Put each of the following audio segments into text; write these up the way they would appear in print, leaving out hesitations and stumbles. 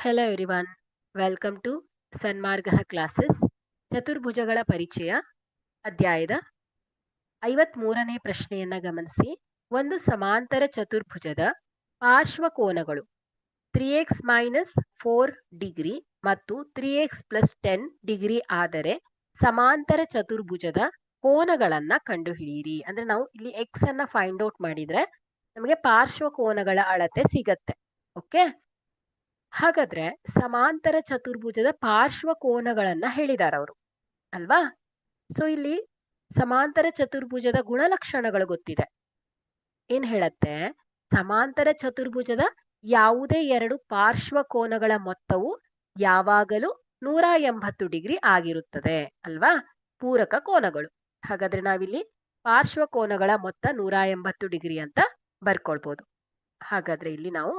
Hello everyone, welcome to Sanmarga classes. ಚತುರ್ಭುಜಗಳ ಪರಿಚಯ ಅಧ್ಯಾಯದ 53ನೇ ಪ್ರಶ್ನೆಯನ್ನ ಗಮನಿಸಿ. ಒಂದು ಸಮಾಂತರ ಚತುರ್ಭುಜದ ಪಾರ್ಶ್ವಕೋನಗಳು 3x - 4 ಡಿಗ್ರಿ ಮತ್ತು 3x + 10 ಡಿಗ್ರಿ ಆದರೆ ಸಮಾಂತರ ಚತುರ್ಭುಜದ ಕೋನಗಳನ್ನ ಕಂಡುಹಿಡಿಯಿರಿ. ಅಂದ್ರೆ ನಾವು ಇಲ್ಲಿ x ಅನ್ನ ಫೈಂಡ್ ಔಟ್ ಮಾಡಿದ್ರೆ ನಮಗೆ ಪಾರ್ಶ್ವಕೋನಗಳ ಅಳತೆ ಸಿಗತ್ತೆ. ಓಕೆ, ಹಾಗಾದ್ರೆ ಸಮಾಂತರ ಚತುರ್ಭುಜದ ಪಾರ್ಶ್ವಕೋನಗಳನ್ನ ಹೇಳಿದಾರ ಅವರು ಅಲ್ವಾ. ಸೊ ಇಲ್ಲಿ ಸಮಾಂತರ ಚತುರ್ಭುಜದ ಗುಣಲಕ್ಷಣಗಳು ಗೊತ್ತಿದೆ. ಏನ್ ಹೇಳತ್ತೆ? ಸಮಾಂತರ ಚತುರ್ಭುಜದ ಯಾವುದೇ ಎರಡು ಪಾರ್ಶ್ವಕೋನಗಳ ಮೊತ್ತವು ಯಾವಾಗಲೂ 180 ಡಿಗ್ರಿ ಆಗಿರುತ್ತದೆ ಅಲ್ವಾ, ಪೂರಕ ಕೋನಗಳು. ಹಾಗಾದ್ರೆ ನಾವಿಲ್ಲಿ ಪಾರ್ಶ್ವಕೋನಗಳ ಮೊತ್ತ 180 ಡಿಗ್ರಿ ಅಂತ ಬರ್ಕೊಳ್ಬಹುದು. ಹಾಗಾದ್ರೆ ಇಲ್ಲಿ ನಾವು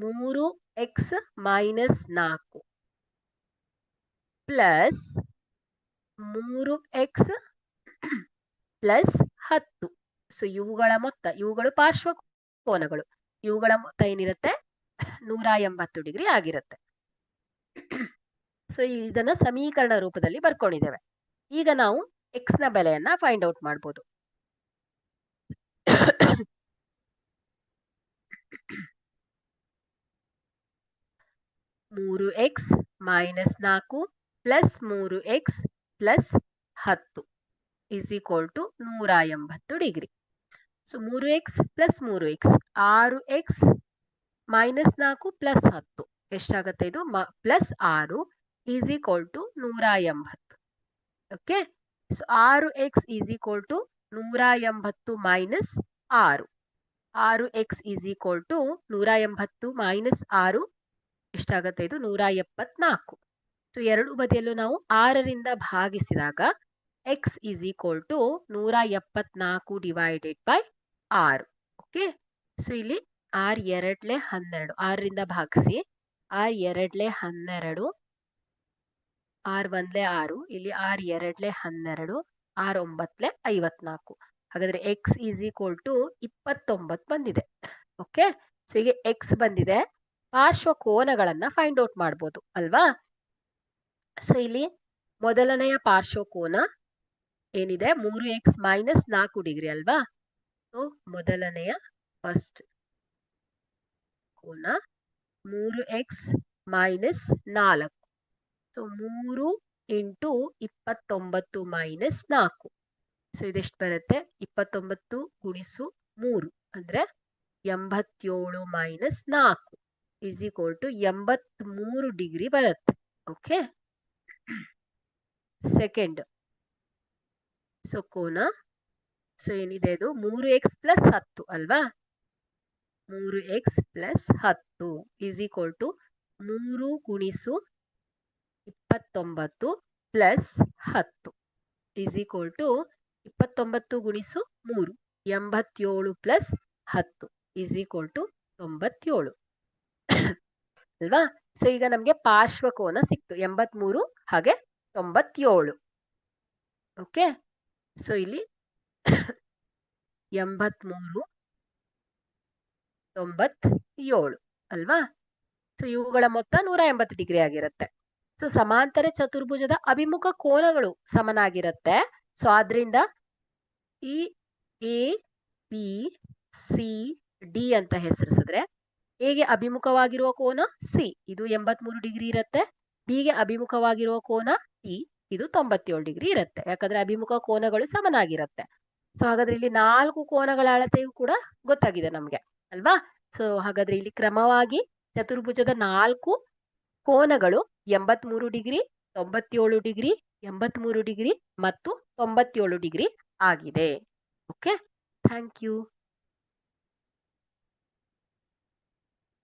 3x - 4 plus 3x plus 10. So ಇವುಗಳ ಮೊತ್ತ, ಇವುಗಳು ಪಾರ್ಶ್ವಕೋನಗಳು, ಇವುಗಳ ಮೊತ್ತ ಏನಿರುತ್ತೆ? 180 ಡಿಗ್ರಿ ಆಗಿರುತ್ತೆ. ಸೊ ಇದನ್ನ ಸಮೀಕರಣ ರೂಪದಲ್ಲಿ ಬರ್ಕೊಂಡಿದ್ದೇವೆ. ಈಗ ನಾವು x ನ ಬೆಲೆಯನ್ನ ಫೈಂಡ್ ಔಟ್ ಮಾಡ್ಬೋದು. ಮೂರು x - 4 plus 3x plus 10 is equal to 180 degree. So 3x plus 3x 6x - 4 plus 10 ಎಷ್ಟಾಗತ್ತೆ? ಇದು plus 6 is equal to 180. Okay, so 6x is equal to 180 minus 6. 6x is equal to 180 minus 6 ಎಷ್ಟಾಗತ್ತೆ? ಇದು 174. So ಎರಡು ಬದಿಯಲ್ಲೂ ನಾವು 6ರಿಂದ ಭಾಗಿಸಿದಾಗ x is equal to 174 divided by 6. Okay, so ಇಲ್ಲಿ 6 2 12, 6ರಿಂದ ಭಾಗಿಸಿ 6 2 12, 6 1 6, ಇಲ್ಲಿ 6 2 12, 6 9 54. ಹಾಗಾದ್ರೆ x ಈಸ್ ಈಕ್ವಲ್ ಟು 29 ಬಂದಿದೆ. ಓಕೆ, ಸೊ ಈಗ x ಬಂದಿದೆ. ಪಾರ್ಶ್ವಕೋನಗಳನ್ನ ಫೈಂಡ್ ಔಟ್ ಮಾಡ್ಬೋದು ಅಲ್ವಾ. ಸೊ ಇಲ್ಲಿ ಮೊದಲನೆಯ ಪಾರ್ಶ್ವಕೋನ ಏನಿದೆ? 3x - 4 ಡಿಗ್ರಿ ಅಲ್ವಾ. ಸೊ ಮೊದಲನೆಯ ಫಸ್ಟ್ ಕೋನ 3x - 4. So 3 into 29 minus 4. So ಇದೆಷ್ಟು ಬರುತ್ತೆ? 29 ಗುಣಿಸು 3 ಅಂದ್ರೆ 87 minus 4 is equal to 83 degree ಬರುತ್ತೆ. ಓಕೆ, ಸೆಕೆಂಡ್ ಸೊ ಕೋನ, ಸೊ ಏನಿದೆ? ಇದು 3x ಪ್ಲಸ್ 10 ಅಲ್ವಾ. 3x plus 10 is equal to 3 ಗುಣಿಸು 29 ಪ್ಲಸ್ 10 ಇಸ್ ಈಕ್ವಲ್ ಟು 29 ಗುಣಿಸು 3 87 ಪ್ಲಸ್ 10 ಇಸ್ ಈಕ್ವಲ್ ಟು 97 ಅಲ್ವಾ. ಸೊ ಈಗ ನಮ್ಗೆ ಪಾರ್ಶ್ವಕೋನ ಸಿಕ್ತು 83 ಹಾಗೆ 97. ಓಕೆ, ಸೊ ಇಲ್ಲಿ 83 97 ಅಲ್ವಾ. ಸೊ ಇವುಗಳ ಮೊತ್ತ 180 ಡಿಗ್ರಿ ಆಗಿರುತ್ತೆ. ಸೊ ಸಮಾಂತರ ಚತುರ್ಭುಜದ ಅಭಿಮುಖ ಕೋನಗಳು ಸಮನಾಗಿರುತ್ತೆ. ಸೊ ಆದ್ರಿಂದ ಈ ಎ ಬಿ ಸಿ ಡಿ ಅಂತ ಹೆಸರಿಸಿದ್ರೆ, ಎಗೆ ಅಭಿಮುಖವಾಗಿರುವ ಕೋನ ಸಿ, ಇದು 83 ಡಿಗ್ರಿ ಇರುತ್ತೆ. ಬಿಗೆ ಅಭಿಮುಖವಾಗಿರುವ ಕೋನ ಟಿ, ಇದು 97 ಡಿಗ್ರಿ ಇರುತ್ತೆ. ಯಾಕಂದ್ರೆ ಅಭಿಮುಖ ಕೋನಗಳು ಸಮನಾಗಿರುತ್ತೆ. ಸೊ ಹಾಗಾದ್ರೆ ಇಲ್ಲಿ 4 ಕೋನಗಳ ಅಳತೆಯೂ ಕೂಡ ಗೊತ್ತಾಗಿದೆ ನಮ್ಗೆ ಅಲ್ವಾ. ಸೊ ಹಾಗಾದ್ರೆ ಇಲ್ಲಿ ಕ್ರಮವಾಗಿ ಚತುರ್ಭುಜದ 4 ಕೋನಗಳು 83 ಡಿಗ್ರಿ, 97 ಡಿಗ್ರಿ, 83 ಡಿಗ್ರಿ ಮತ್ತು 97 ಡಿಗ್ರಿ ಆಗಿದೆ. Okay, thank you.